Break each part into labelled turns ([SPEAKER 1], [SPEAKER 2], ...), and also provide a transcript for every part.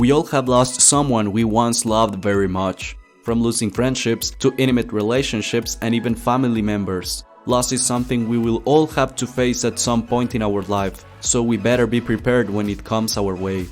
[SPEAKER 1] We all have lost someone we once loved very much. From losing friendships to intimate relationships and even family members. Loss is something we will all have to face at some point in our life, so we better be prepared when it comes our way.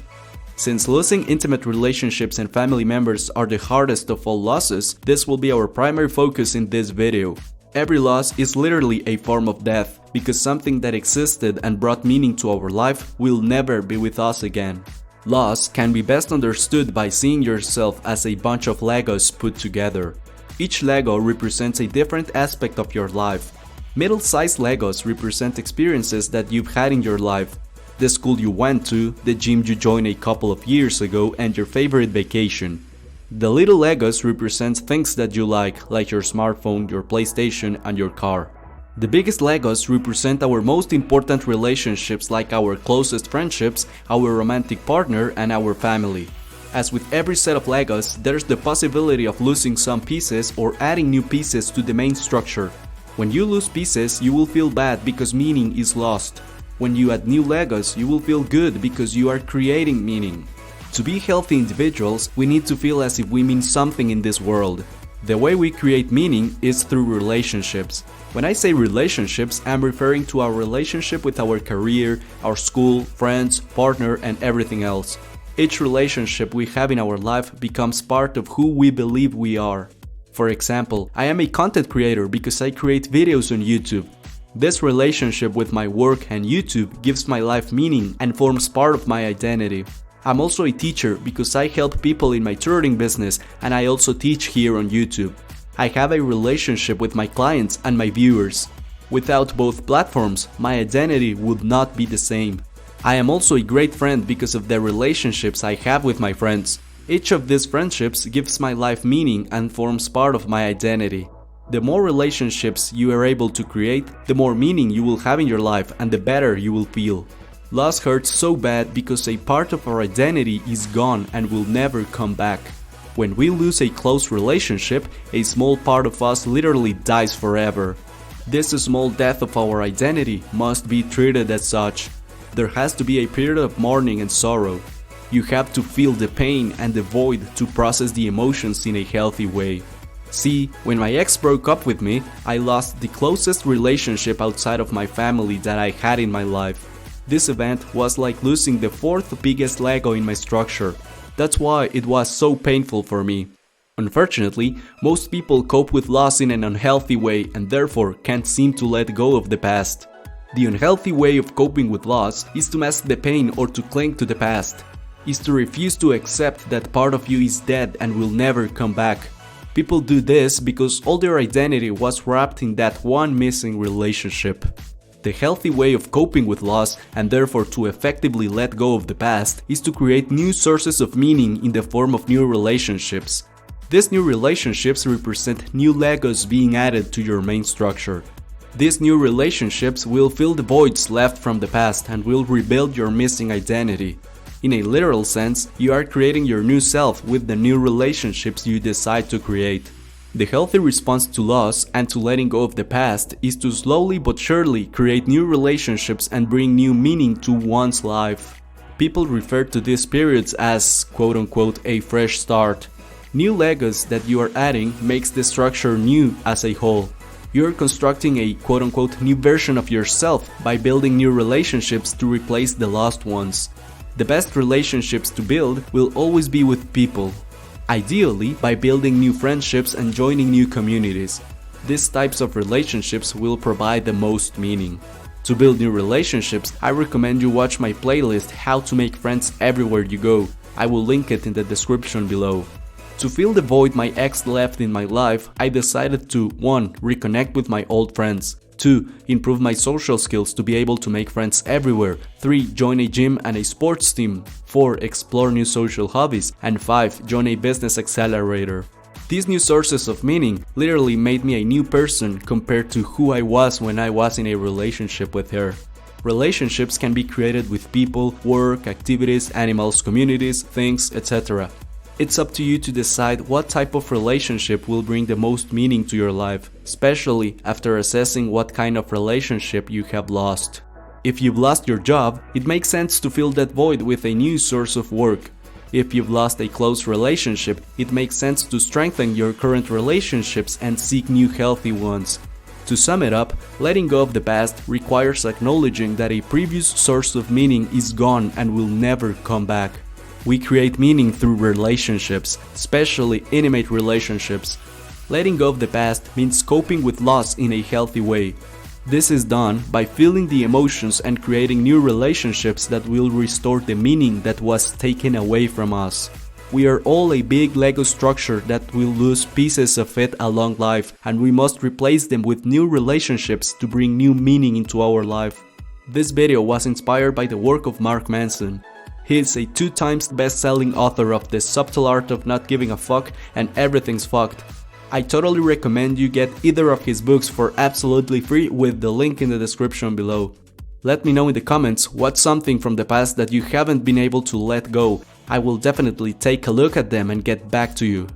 [SPEAKER 1] Since losing intimate relationships and family members are the hardest of all losses, this will be our primary focus in this video. Every loss is literally a form of death, because something that existed and brought meaning to our life will never be with us again. Loss can be best understood by seeing yourself as a bunch of Legos put together. Each Lego represents a different aspect of your life. Middle-sized Legos represent experiences that you've had in your life. The school you went to, the gym you joined a couple of years ago, and your favorite vacation. The little Legos represent things that you like your smartphone, your PlayStation, and your car. The biggest Legos represent our most important relationships like our closest friendships, our romantic partner, and our family. As with every set of Legos, there's the possibility of losing some pieces or adding new pieces to the main structure. When you lose pieces, you will feel bad because meaning is lost. When you add new Legos, you will feel good because you are creating meaning. To be healthy individuals, we need to feel as if we mean something in this world. The way we create meaning is through relationships. When I say relationships, I'm referring to our relationship with our career, our school, friends, partner, and everything else. Each relationship we have in our life becomes part of who we believe we are. For example, I am a content creator because I create videos on YouTube. This relationship with my work and YouTube gives my life meaning and forms part of my identity. I'm also a teacher because I help people in my tutoring business and I also teach here on YouTube. I have a relationship with my clients and my viewers. Without both platforms, my identity would not be the same. I am also a great friend because of the relationships I have with my friends. Each of these friendships gives my life meaning and forms part of my identity. The more relationships you are able to create, the more meaning you will have in your life and the better you will feel. Loss hurts so bad because a part of our identity is gone and will never come back. When we lose a close relationship, a small part of us literally dies forever. This small death of our identity must be treated as such. There has to be a period of mourning and sorrow. You have to feel the pain and the void to process the emotions in a healthy way. See, when my ex broke up with me, I lost the closest relationship outside of my family that I had in my life. This event was like losing the fourth biggest Lego in my structure. That's why it was so painful for me. Unfortunately, most people cope with loss in an unhealthy way and therefore can't seem to let go of the past. The unhealthy way of coping with loss is to mask the pain or to cling to the past. Is to refuse to accept that part of you is dead and will never come back. People do this because all their identity was wrapped in that one missing relationship. The healthy way of coping with loss, and therefore to effectively let go of the past, is to create new sources of meaning in the form of new relationships. These new relationships represent new Legos being added to your main structure. These new relationships will fill the voids left from the past and will rebuild your missing identity. In a literal sense, you are creating your new self with the new relationships you decide to create. The healthy response to loss and to letting go of the past is to slowly but surely create new relationships and bring new meaning to one's life. People refer to these periods as quote-unquote a fresh start. New Legos that you are adding makes the structure new as a whole. You are constructing a quote-unquote new version of yourself by building new relationships to replace the lost ones. The best relationships to build will always be with people. Ideally, by building new friendships and joining new communities. These types of relationships will provide the most meaning. To build new relationships, I recommend you watch my playlist How to Make Friends Everywhere You Go. I will link it in the description below. To fill the void my ex left in my life, I decided to 1. Reconnect with my old friends. 2. Improve my social skills to be able to make friends everywhere. 3. Join a gym and a sports team. 4. Explore new social hobbies. And 5. Join a business accelerator. These new sources of meaning literally made me a new person compared to who I was when I was in a relationship with her. Relationships can be created with people, work, activities, animals, communities, things, etc. It's up to you to decide what type of relationship will bring the most meaning to your life, especially after assessing what kind of relationship you have lost. If you've lost your job, it makes sense to fill that void with a new source of work. If you've lost a close relationship, it makes sense to strengthen your current relationships and seek new healthy ones. To sum it up, letting go of the past requires acknowledging that a previous source of meaning is gone and will never come back. We create meaning through relationships, especially intimate relationships. Letting go of the past means coping with loss in a healthy way. This is done by feeling the emotions and creating new relationships that will restore the meaning that was taken away from us. We are all a big Lego structure that will lose pieces of it along life, and we must replace them with new relationships to bring new meaning into our life. This video was inspired by the work of Mark Manson. He is a 2-time best-selling author of The Subtle Art of Not Giving a Fuck and Everything's Fucked. I totally recommend you get either of his books for absolutely free with the link in the description below. Let me know in the comments what's something from the past that you haven't been able to let go. I will definitely take a look at them and get back to you.